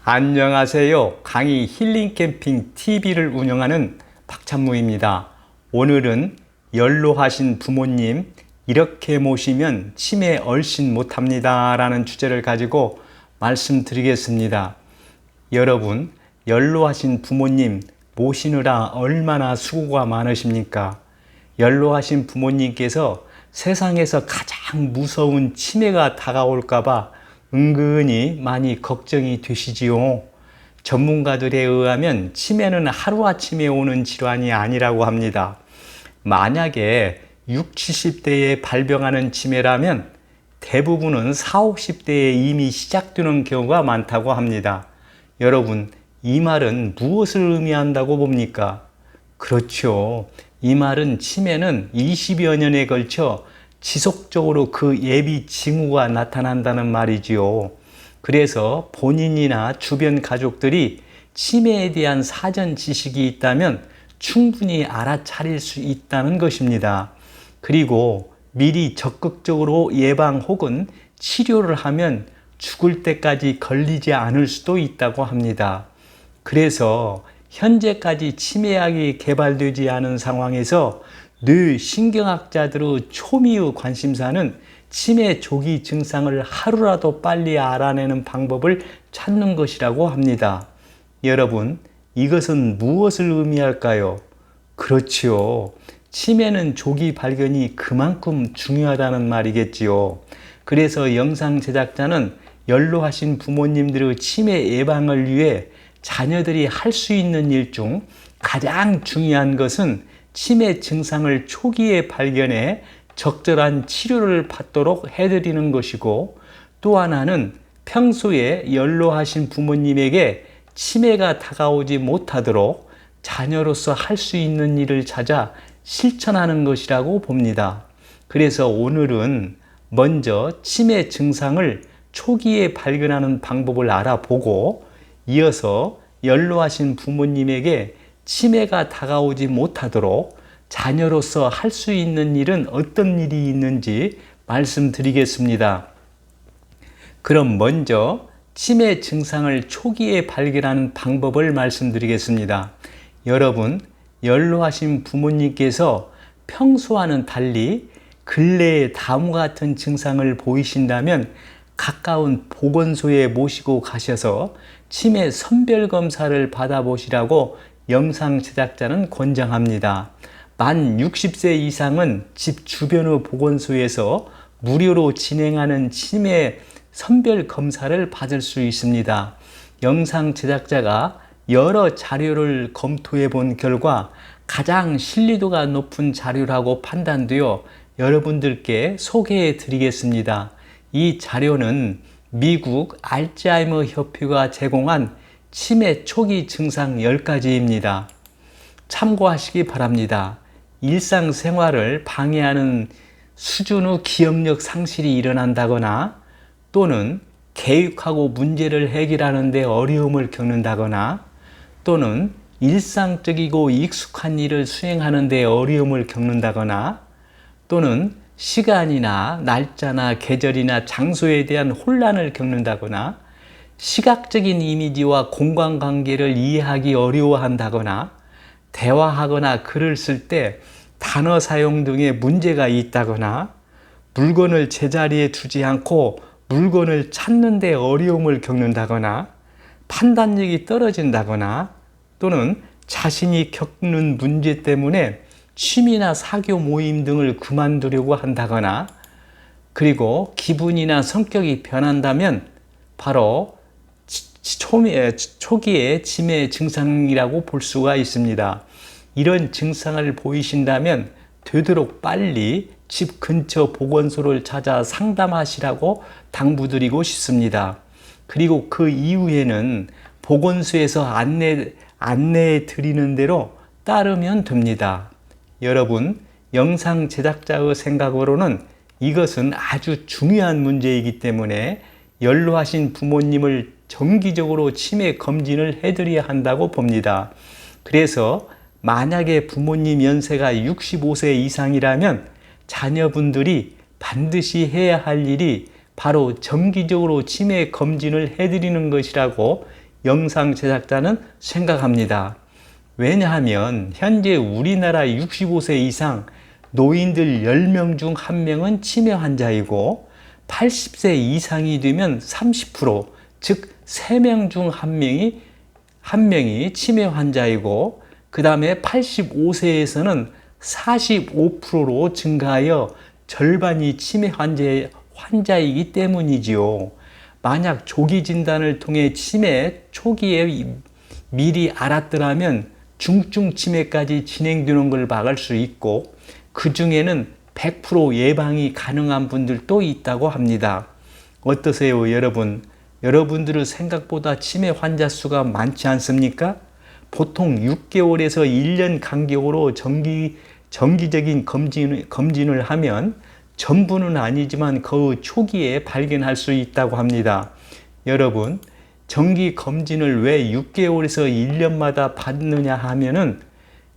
안녕하세요. 강의 힐링캠핑 TV를 운영하는 박찬무입니다. 오늘은 연로하신 부모님 이렇게 모시면 치매 얼씬 못합니다 라는 주제를 가지고 말씀드리겠습니다. 여러분, 연로하신 부모님 모시느라 얼마나 수고가 많으십니까? 연로하신 부모님께서 세상에서 가장 무서운 치매가 다가올까봐 은근히 많이 걱정이 되시지요. 전문가들에 의하면 치매는 하루아침에 오는 질환이 아니라고 합니다. 만약에 60, 70대에 발병하는 치매라면 대부분은 40, 50대에 이미 시작되는 경우가 많다고 합니다. 여러분, 이 말은 무엇을 의미한다고 봅니까? 그렇죠. 이 말은 치매는 20여 년에 걸쳐 지속적으로 그 예비 징후가 나타난다는 말이지요. 그래서 본인이나 주변 가족들이 치매에 대한 사전 지식이 있다면 충분히 알아차릴 수 있다는 것입니다. 그리고 미리 적극적으로 예방 혹은 치료를 하면 죽을 때까지 걸리지 않을 수도 있다고 합니다. 그래서 현재까지 치매약이 개발되지 않은 상황에서 뇌신경학자들의 초미의 관심사는 치매 조기 증상을 하루라도 빨리 알아내는 방법을 찾는 것이라고 합니다. 여러분, 이것은 무엇을 의미할까요? 그렇지요. 치매는 조기 발견이 그만큼 중요하다는 말이겠지요. 그래서 영상 제작자는 연로하신 부모님들의 치매 예방을 위해 자녀들이 할 수 있는 일 중 가장 중요한 것은 치매 증상을 초기에 발견해 적절한 치료를 받도록 해드리는 것이고, 또 하나는 평소에 연로하신 부모님에게 치매가 다가오지 못하도록 자녀로서 할 수 있는 일을 찾아 실천하는 것이라고 봅니다. 그래서 오늘은 먼저 치매 증상을 초기에 발견하는 방법을 알아보고, 이어서 연로하신 부모님에게 치매가 다가오지 못하도록 자녀로서 할 수 있는 일은 어떤 일이 있는지 말씀드리겠습니다. 그럼 먼저 치매 증상을 초기에 발견하는 방법을 말씀드리겠습니다. 여러분, 연로하신 부모님께서 평소와는 달리 근래에 다음과 같은 증상을 보이신다면 가까운 보건소에 모시고 가셔서 치매 선별검사를 받아보시라고 영상 제작자는 권장합니다. 만 60세 이상은 집 주변의 보건소에서 무료로 진행하는 치매 선별 검사를 받을 수 있습니다. 영상 제작자가 여러 자료를 검토해 본 결과 가장 신뢰도가 높은 자료라고 판단되어 여러분들께 소개해 드리겠습니다. 이 자료는 미국 알츠하이머 협회가 제공한 치매 초기 증상 10가지입니다. 참고하시기 바랍니다. 일상생활을 방해하는 수준의 기억력 상실이 일어난다거나, 또는 계획하고 문제를 해결하는 데 어려움을 겪는다거나, 또는 일상적이고 익숙한 일을 수행하는 데 어려움을 겪는다거나, 또는 시간이나 날짜나 계절이나 장소에 대한 혼란을 겪는다거나, 시각적인 이미지와 공간관계를 이해하기 어려워한다거나, 대화하거나 글을 쓸 때 단어 사용 등의 문제가 있다거나, 물건을 제자리에 두지 않고 물건을 찾는 데 어려움을 겪는다거나, 판단력이 떨어진다거나, 또는 자신이 겪는 문제 때문에 취미나 사교 모임 등을 그만두려고 한다거나, 그리고 기분이나 성격이 변한다면 바로 초기의 치매 증상이라고 볼 수가 있습니다. 이런 증상을 보이신다면 되도록 빨리 집 근처 보건소를 찾아 상담하시라고 당부드리고 싶습니다. 그리고 그 이후에는 보건소에서 안내해 드리는 대로 따르면 됩니다. 여러분, 영상 제작자의 생각으로는 이것은 아주 중요한 문제이기 때문에 연로하신 부모님을 정기적으로 치매 검진을 해드려야 한다고 봅니다. 그래서 만약에 부모님 연세가 65세 이상이라면 자녀분들이 반드시 해야 할 일이 바로 정기적으로 치매 검진을 해드리는 것이라고 영상 제작자는 생각합니다. 왜냐하면 현재 우리나라 65세 이상 노인들 10명 중 1명은 치매 환자이고 80세 이상이 되면 30%, 즉 3명 중 1명이 치매 환자이고 그 다음에 85세에서는 45%로 증가하여 절반이 치매 환자이기 때문이지요. 만약 조기 진단을 통해 치매 초기에 미리 알았더라면 중증 치매까지 진행되는 걸 막을 수 있고 그 중에는 100% 예방이 가능한 분들도 있다고 합니다. 어떠세요, 여러분? 여러분들은 생각보다 치매 환자 수가 많지 않습니까? 보통 6개월에서 1년 간격으로 정기적인 검진을 하면 전부는 아니지만 그 초기에 발견할 수 있다고 합니다. 여러분, 정기 검진을 왜 6개월에서 1년마다 받느냐 하면은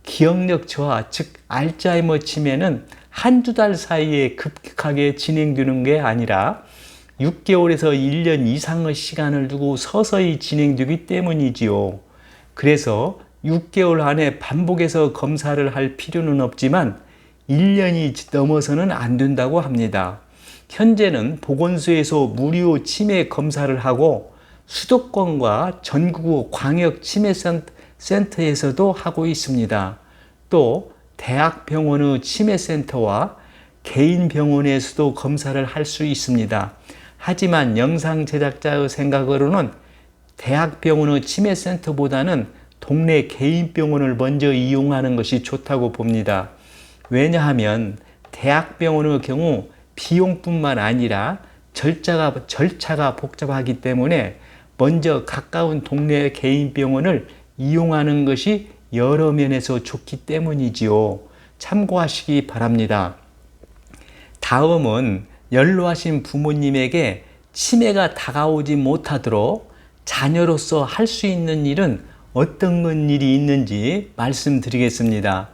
기억력 저하, 즉 알츠하이머 치매는 한두 달 사이에 급격하게 진행되는 게 아니라 6개월에서 1년 이상의 시간을 두고 서서히 진행되기 때문이지요. 그래서 6개월 안에 반복해서 검사를 할 필요는 없지만 1년이 넘어서는 안 된다고 합니다. 현재는 보건소에서 무료 치매 검사를 하고 수도권과 전국 광역 치매센터에서도 하고 있습니다. 또 대학병원의 치매센터와 개인 병원에서도 검사를 할 수 있습니다. 하지만 영상 제작자의 생각으로는 대학병원의 치매센터보다는 동네 개인 병원을 먼저 이용하는 것이 좋다고 봅니다. 왜냐하면 대학병원의 경우 비용뿐만 아니라 절차가 복잡하기 때문에 먼저 가까운 동네 개인 병원을 이용하는 것이 여러 면에서 좋기 때문이지요. 참고하시기 바랍니다. 다음은 연로하신 부모님에게 치매가 다가오지 못하도록 자녀로서 할 수 있는 일은 어떤 일이 있는지 말씀드리겠습니다.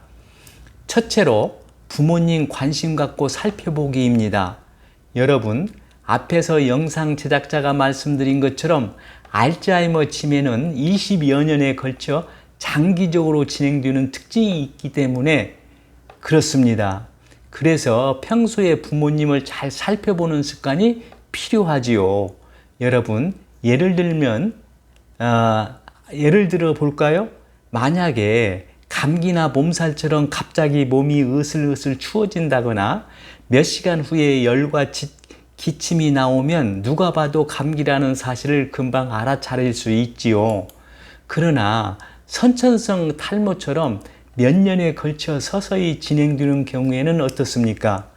첫째로 부모님 관심 갖고 살펴보기입니다. 여러분, 앞에서 영상 제작자가 말씀드린 것처럼 알츠하이머 치매는 20여 년에 걸쳐 장기적으로 진행되는 특징이 있기 때문에 그렇습니다. 그래서 평소에 부모님을 잘 살펴보는 습관이 필요하지요. 여러분, 예를 들어 볼까요? 만약에 감기나 몸살처럼 갑자기 몸이 으슬으슬 추워진다거나 몇 시간 후에 열과 기침이 나오면 누가 봐도 감기라는 사실을 금방 알아차릴 수 있지요. 그러나 선천성 탈모처럼 몇 년에 걸쳐 서서히 진행되는 경우에는 어떻습니까?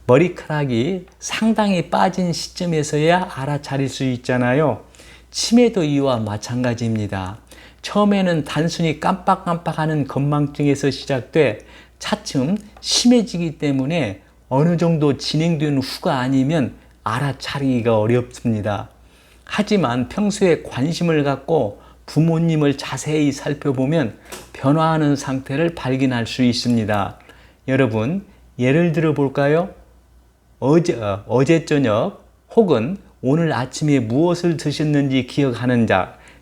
머리카락이 상당히 빠진 시점에서야 알아차릴 수 있잖아요. 치매도 이와 마찬가지입니다. 처음에는 단순히 깜빡깜빡하는 건망증에서 시작돼 차츰 심해지기 때문에 어느 정도 진행된 후가 아니면 알아차리기가 어렵습니다. 하지만 평소에 관심을 갖고 부모님을 자세히 살펴보면 변화하는 상태를 발견할 수 있습니다. 여러분, 예를 들어 볼까요? 어제 저녁 혹은 오늘 아침에 무엇을 드셨는지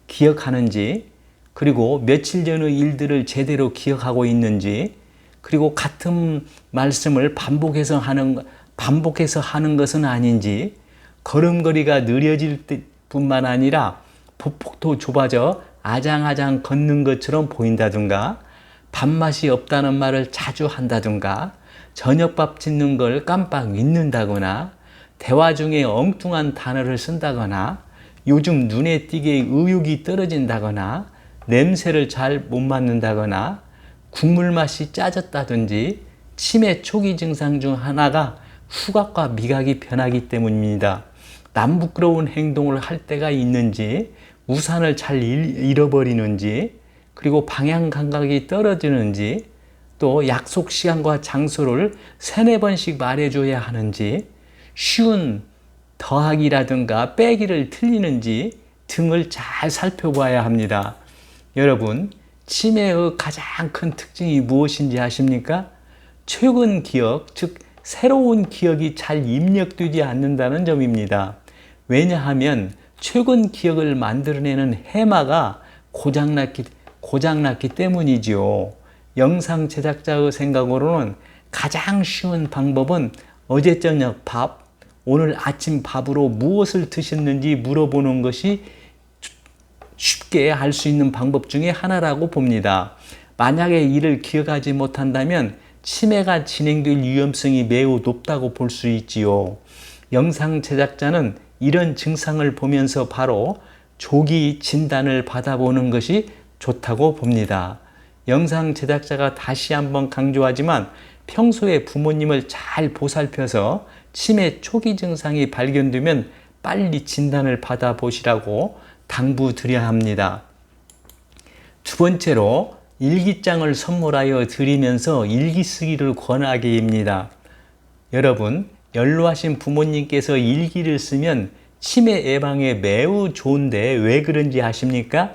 기억하는지, 그리고 며칠 전의 일들을 제대로 기억하고 있는지, 그리고 같은 말씀을 반복해서 하는 것은 아닌지, 걸음걸이가 느려질 뿐만 아니라 보폭도 좁아져 아장아장 걷는 것처럼 보인다든가, 밥맛이 없다는 말을 자주 한다든가, 저녁밥 짓는 걸 깜빡 잊는다거나, 대화 중에 엉뚱한 단어를 쓴다거나, 요즘 눈에 띄게 의욕이 떨어진다거나, 냄새를 잘 못 맡는다거나, 국물 맛이 짜졌다든지, 치매 초기 증상 중 하나가 후각과 미각이 변하기 때문입니다. 남 부끄러운 행동을 할 때가 있는지, 우산을 잘 잃어버리는지, 그리고 방향 감각이 떨어지는지, 또 약속 시간과 장소를 3-4번씩 말해줘야 하는지, 쉬운 더하기라든가 빼기를 틀리는지 등을 잘 살펴봐야 합니다. 여러분, 치매의 가장 큰 특징이 무엇인지 아십니까? 최근 기억, 즉 새로운 기억이 잘 입력되지 않는다는 점입니다. 왜냐하면 최근 기억을 만들어내는 해마가 고장났기 때문이지요. 영상 제작자의 생각으로는 가장 쉬운 방법은 어제 저녁 밥, 오늘 아침 밥으로 무엇을 드셨는지 물어보는 것이 쉽게 알 수 있는 방법 중에 하나라고 봅니다. 만약에 이를 기억하지 못한다면 치매가 진행될 위험성이 매우 높다고 볼 수 있지요. 영상 제작자는 이런 증상을 보면서 바로 조기 진단을 받아보는 것이 좋다고 봅니다. 영상 제작자가 다시 한번 강조하지만 평소에 부모님을 잘 보살펴서 치매 초기 증상이 발견되면 빨리 진단을 받아보시라고 당부드려야 합니다. 두 번째로 일기장을 선물하여 드리면서 일기 쓰기를 권하기입니다. 여러분, 연로하신 부모님께서 일기를 쓰면 치매 예방에 매우 좋은데 왜 그런지 아십니까?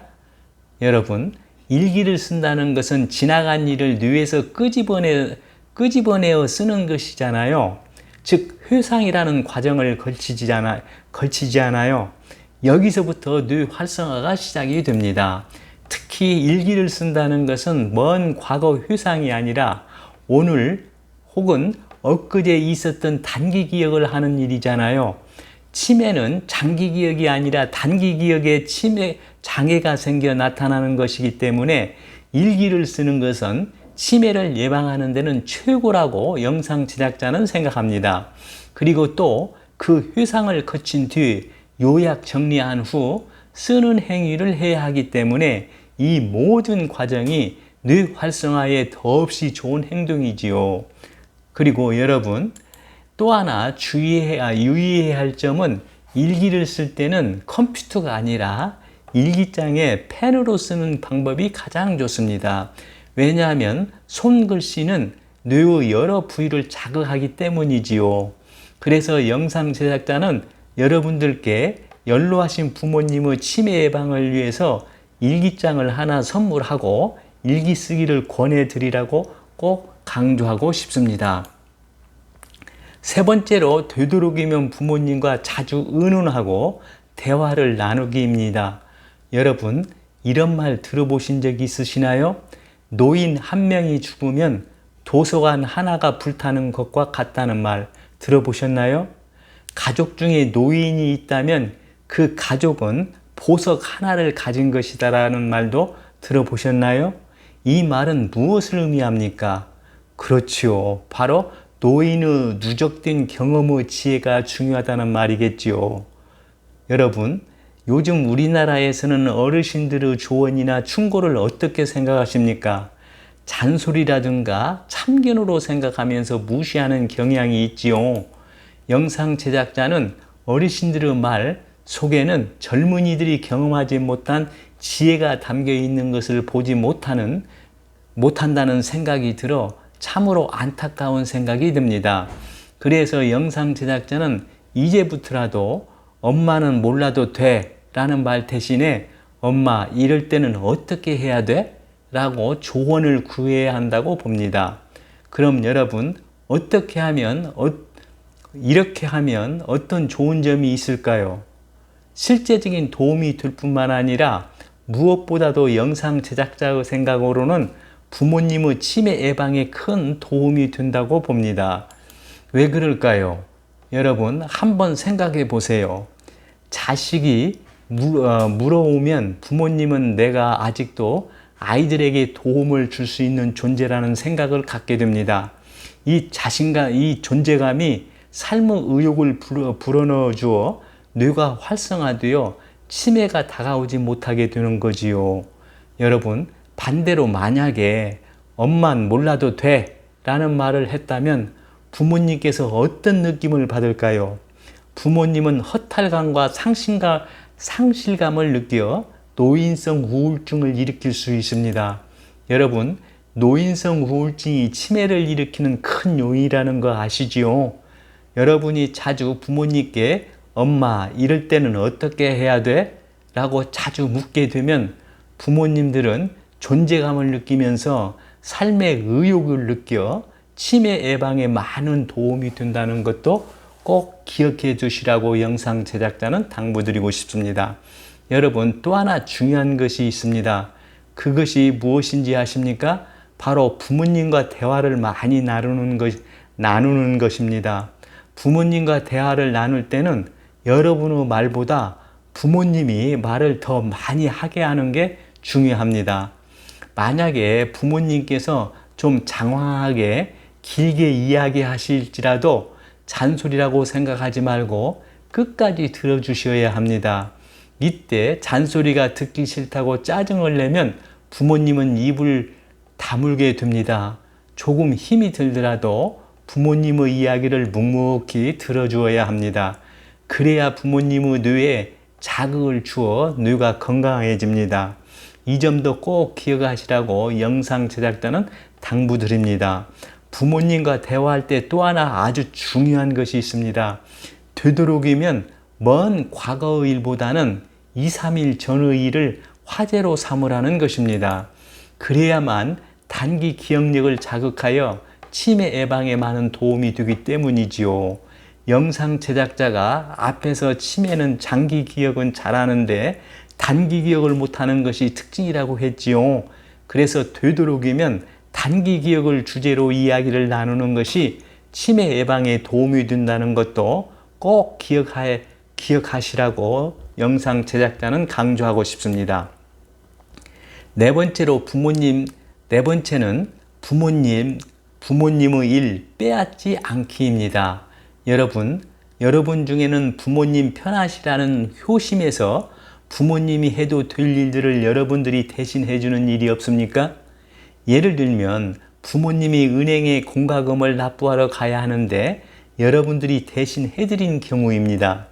여러분, 일기를 쓴다는 것은 지나간 일을 뇌에서 끄집어내어 쓰는 것이잖아요. 즉, 회상이라는 과정을 거치지 않아요. 여기서부터 뇌 활성화가 시작이 됩니다. 특히 일기를 쓴다는 것은 먼 과거 회상이 아니라 오늘 혹은 엊그제 있었던 단기 기억을 하는 일이잖아요. 치매는 장기 기억이 아니라 단기 기억에 치매 장애가 생겨 나타나는 것이기 때문에 일기를 쓰는 것은 치매를 예방하는 데는 최고라고 영상 제작자는 생각합니다. 그리고 또 그 회상을 거친 뒤 요약 정리한 후 쓰는 행위를 해야 하기 때문에 이 모든 과정이 뇌 활성화에 더없이 좋은 행동이지요. 그리고 여러분, 또 하나 유의해야 할 점은 일기를 쓸 때는 컴퓨터가 아니라 일기장에 펜으로 쓰는 방법이 가장 좋습니다. 왜냐하면 손글씨는 뇌의 여러 부위를 자극하기 때문이지요. 그래서 영상 제작자는 여러분들께 연로하신 부모님의 치매 예방을 위해서 일기장을 하나 선물하고 일기 쓰기를 권해드리라고 꼭 강조하고 싶습니다. 세 번째로 되도록이면 부모님과 자주 의논하고 대화를 나누기입니다. 여러분, 이런 말 들어보신 적 있으시나요? 노인 한 명이 죽으면 도서관 하나가 불타는 것과 같다는 말 들어보셨나요? 가족 중에 노인이 있다면 그 가족은 보석 하나를 가진 것이다라는 말도 들어보셨나요? 이 말은 무엇을 의미합니까? 그렇지요. 바로 노인의 누적된 경험의 지혜가 중요하다는 말이겠지요. 여러분, 요즘 우리나라에서는 어르신들의 조언이나 충고를 어떻게 생각하십니까? 잔소리라든가 참견으로 생각하면서 무시하는 경향이 있지요. 영상 제작자는 어르신들의 말 속에는 젊은이들이 경험하지 못한 지혜가 담겨 있는 것을 보지 못한다는 생각이 들어 참으로 안타까운 생각이 듭니다. 그래서 영상 제작자는 이제부터라도 엄마는 몰라도 돼 라는 말 대신에 엄마 이럴 때는 어떻게 해야 돼? 라고 조언을 구해야 한다고 봅니다. 그럼 여러분, 이렇게 하면 어떤 좋은 점이 있을까요? 실제적인 도움이 될 뿐만 아니라 무엇보다도 영상 제작자의 생각으로는 부모님의 치매 예방에 큰 도움이 된다고 봅니다. 왜 그럴까요? 여러분, 한번 생각해 보세요. 자식이 물어오면 부모님은 내가 아직도 아이들에게 도움을 줄 수 있는 존재라는 생각을 갖게 됩니다. 이 자신감, 이 존재감이 삶의 의욕을 불어넣어 주어 뇌가 활성화되어 치매가 다가오지 못하게 되는 거지요. 여러분, 반대로 만약에 엄만 몰라도 돼 라는 말을 했다면 부모님께서 어떤 느낌을 받을까요? 부모님은 허탈감과 상실감을 느껴 노인성 우울증을 일으킬 수 있습니다. 여러분, 노인성 우울증이 치매를 일으키는 큰 요인이라는 거 아시지요? 여러분이 자주 부모님께 엄마 이럴 때는 어떻게 해야 돼? 라고 자주 묻게 되면 부모님들은 존재감을 느끼면서 삶의 의욕을 느껴 치매 예방에 많은 도움이 된다는 것도 꼭 기억해 두시라고 영상 제작자는 당부드리고 싶습니다. 여러분, 또 하나 중요한 것이 있습니다. 그것이 무엇인지 아십니까? 바로 부모님과 대화를 많이 나누는 것입니다. 부모님과 대화를 나눌 때는 여러분의 말보다 부모님이 말을 더 많이 하게 하는 게 중요합니다. 만약에 부모님께서 좀 장황하게 길게 이야기하실지라도 잔소리라고 생각하지 말고 끝까지 들어주셔야 합니다. 이때 잔소리가 듣기 싫다고 짜증을 내면 부모님은 입을 다물게 됩니다. 조금 힘이 들더라도 부모님의 이야기를 묵묵히 들어주어야 합니다. 그래야 부모님의 뇌에 자극을 주어 뇌가 건강해집니다. 이 점도 꼭 기억하시라고 영상 제작자는 당부드립니다. 부모님과 대화할 때 또 하나 아주 중요한 것이 있습니다. 되도록이면 먼 과거의 일보다는 2, 3일 전의 일을 화제로 삼으라는 것입니다. 그래야만 단기 기억력을 자극하여 치매 예방에 많은 도움이 되기 때문이지요. 영상 제작자가 앞에서 치매는 장기 기억은 잘하는데 단기 기억을 못하는 것이 특징이라고 했지요. 그래서 되도록이면 단기 기억을 주제로 이야기를 나누는 것이 치매 예방에 도움이 된다는 것도 꼭 기억하시라고 영상 제작자는 강조하고 싶습니다. 네 번째는 부모님의 일 빼앗지 않기입니다. 여러분 중에는 부모님 편하시라는 효심에서 부모님이 해도 될 일들을 여러분들이 대신 해주는 일이 없습니까? 예를 들면 부모님이 은행에 공과금을 납부하러 가야 하는데 여러분들이 대신 해드린 경우입니다.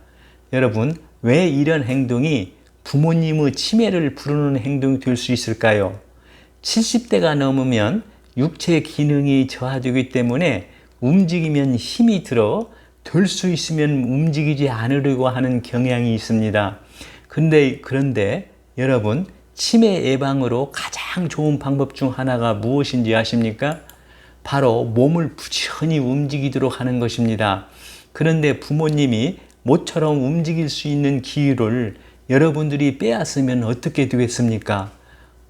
여러분, 왜 이런 행동이 부모님의 치매를 부르는 행동이 될 수 있을까요? 70대가 넘으면 육체 기능이 저하되기 때문에 움직이면 힘이 들어 될 수 있으면 움직이지 않으려고 하는 경향이 있습니다. 그런데 여러분, 치매 예방으로 가장 좋은 방법 중 하나가 무엇인지 아십니까? 바로 몸을 부지런히 움직이도록 하는 것입니다. 그런데 부모님이 모처럼 움직일 수 있는 기회를 여러분들이 빼앗으면 어떻게 되겠습니까?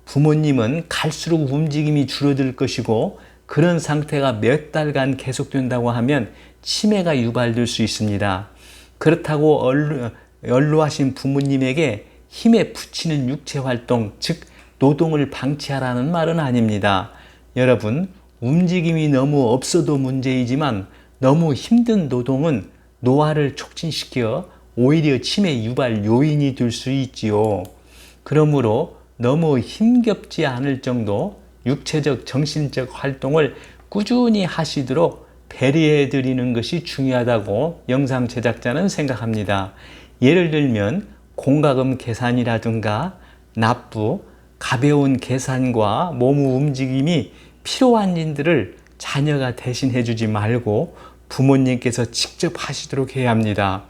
부모님은 갈수록 움직임이 줄어들 것이고 그런 상태가 몇 달간 계속된다고 하면 치매가 유발될 수 있습니다. 그렇다고 연로하신 부모님에게 힘에 부치는 육체활동, 즉 노동을 방치하라는 말은 아닙니다. 여러분, 움직임이 너무 없어도 문제이지만 너무 힘든 노동은 노화를 촉진시켜 오히려 치매 유발 요인이 될 수 있지요. 그러므로 너무 힘겹지 않을 정도 육체적, 정신적 활동을 꾸준히 하시도록 배려해 드리는 것이 중요하다고 영상 제작자는 생각합니다. 예를 들면 공과금 계산이라든가 납부, 가벼운 계산과 몸의 움직임이 필요한 일들을 자녀가 대신해 주지 말고 부모님께서 직접 하시도록 해야 합니다.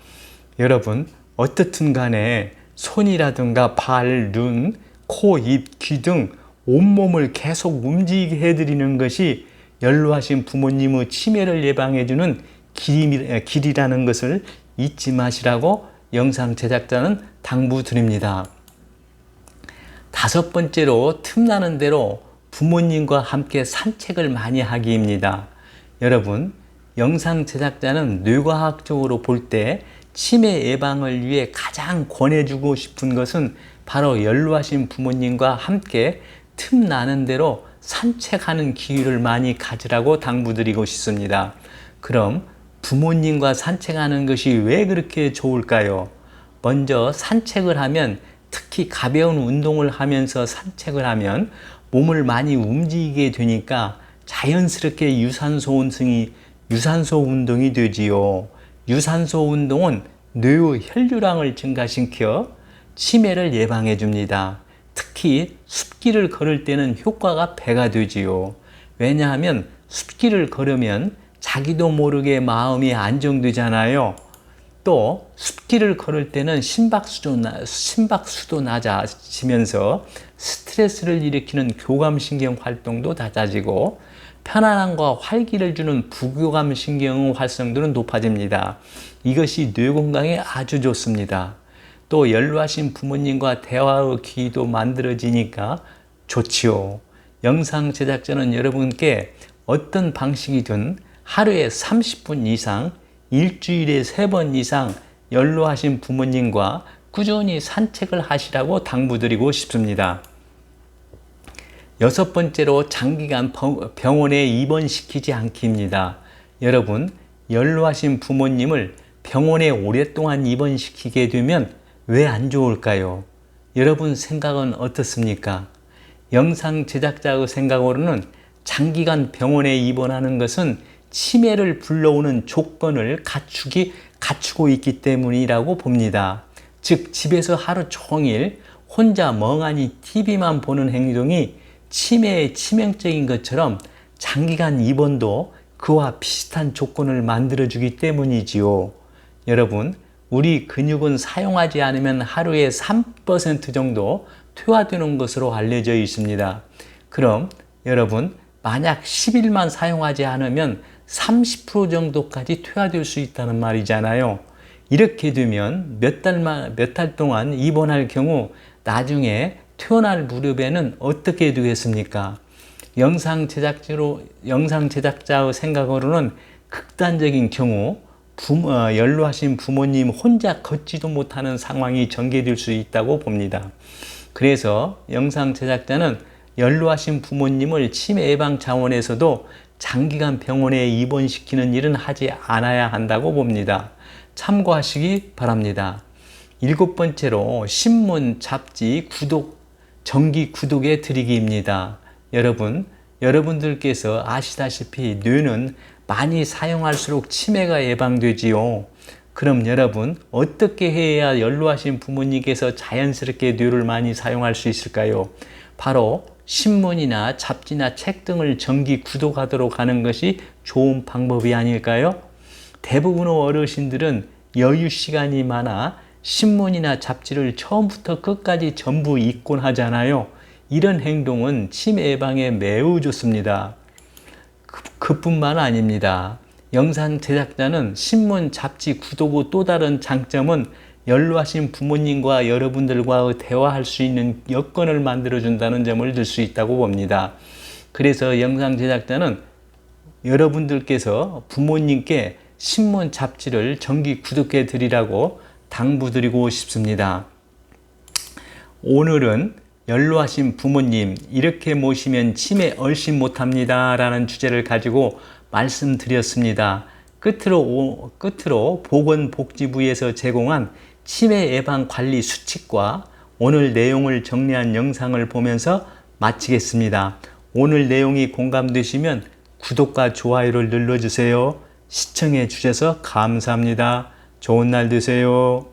여러분, 어떻든 간에 손이라든가 발, 눈, 코, 입, 귀 등 온몸을 계속 움직이게 해드리는 것이 연로하신 부모님의 치매를 예방해주는 길이라는 것을 잊지 마시라고 영상 제작자는 당부드립니다. 다섯 번째로 틈나는 대로 부모님과 함께 산책을 많이 하기입니다. 여러분, 영상 제작자는 뇌과학적으로 볼 때 치매 예방을 위해 가장 권해주고 싶은 것은 바로 연로하신 부모님과 함께 틈나는 대로 산책하는 기회를 많이 가지라고 당부드리고 싶습니다. 그럼 부모님과 산책하는 것이 왜 그렇게 좋을까요? 먼저 산책을 하면, 특히 가벼운 운동을 하면서 산책을 하면 몸을 많이 움직이게 되니까 자연스럽게 유산소 운동이 되지요. 유산소 운동은 뇌의 혈류량을 증가시켜 치매를 예방해 줍니다. 특히 숲길을 걸을 때는 효과가 배가 되지요. 왜냐하면 숲길을 걸으면 자기도 모르게 마음이 안정되잖아요. 또 숲길을 걸을 때는 심박수도 낮아지면서 스트레스를 일으키는 교감신경 활동도 낮아지고 편안함과 활기를 주는 부교감신경 활성도는 높아집니다. 이것이 뇌 건강에 아주 좋습니다. 또 연로하신 부모님과 대화의 기회도 만들어지니까 좋지요. 영상 제작자는 여러분께 어떤 방식이든 하루에 30분 이상, 일주일에 3번 이상 연로하신 부모님과 꾸준히 산책을 하시라고 당부드리고 싶습니다. 6번째로 장기간 병원에 입원시키지 않기입니다. 여러분, 연로하신 부모님을 병원에 오랫동안 입원시키게 되면 왜 안 좋을까요? 여러분 생각은 어떻습니까? 영상 제작자의 생각으로는 장기간 병원에 입원하는 것은 치매를 불러오는 조건을 갖추고 있기 때문이라고 봅니다. 즉, 집에서 하루 종일 혼자 멍하니 TV만 보는 행동이 치매에 치명적인 것처럼 장기간 입원도 그와 비슷한 조건을 만들어주기 때문이지요. 여러분, 우리 근육은 사용하지 않으면 하루에 3% 정도 퇴화되는 것으로 알려져 있습니다. 그럼 여러분, 만약 10일만 사용하지 않으면 30% 정도까지 퇴화될 수 있다는 말이잖아요. 이렇게 되면 몇 달 동안 입원할 경우 나중에 퇴원할 무렵에는 어떻게 되겠습니까? 영상 제작자의 생각으로는 극단적인 경우 연로하신 부모님 혼자 걷지도 못하는 상황이 전개될 수 있다고 봅니다. 그래서 영상 제작자는 연로하신 부모님을 치매 예방 차원에서도 장기간 병원에 입원시키는 일은 하지 않아야 한다고 봅니다. 참고하시기 바랍니다. 7번째로 신문, 잡지, 정기 구독에 드리기입니다. 여러분들께서 아시다시피 뇌는 많이 사용할수록 치매가 예방되지요. 그럼 여러분, 어떻게 해야 연로하신 부모님께서 자연스럽게 뇌를 많이 사용할 수 있을까요? 바로 신문이나 잡지나 책 등을 정기 구독하도록 하는 것이 좋은 방법이 아닐까요? 대부분의 어르신들은 여유 시간이 많아 신문이나 잡지를 처음부터 끝까지 전부 읽곤 하잖아요. 이런 행동은 치매 예방에 매우 좋습니다. 그뿐만 아닙니다. 영상 제작자는 신문, 잡지 구독의 또 다른 장점은 연로하신 부모님과 여러분들과 대화할 수 있는 여건을 만들어준다는 점을 들 수 있다고 봅니다. 그래서 영상 제작자는 여러분들께서 부모님께 신문, 잡지를 정기 구독해 드리라고 당부드리고 싶습니다. 오늘은 연로하신 부모님 이렇게 모시면 치매 얼씬 못합니다 라는 주제를 가지고 말씀드렸습니다. 끝으로 보건복지부에서 제공한 치매 예방 관리 수칙과 오늘 내용을 정리한 영상을 보면서 마치겠습니다. 오늘 내용이 공감되시면 구독과 좋아요를 눌러주세요. 시청해 주셔서 감사합니다. 좋은 날 되세요.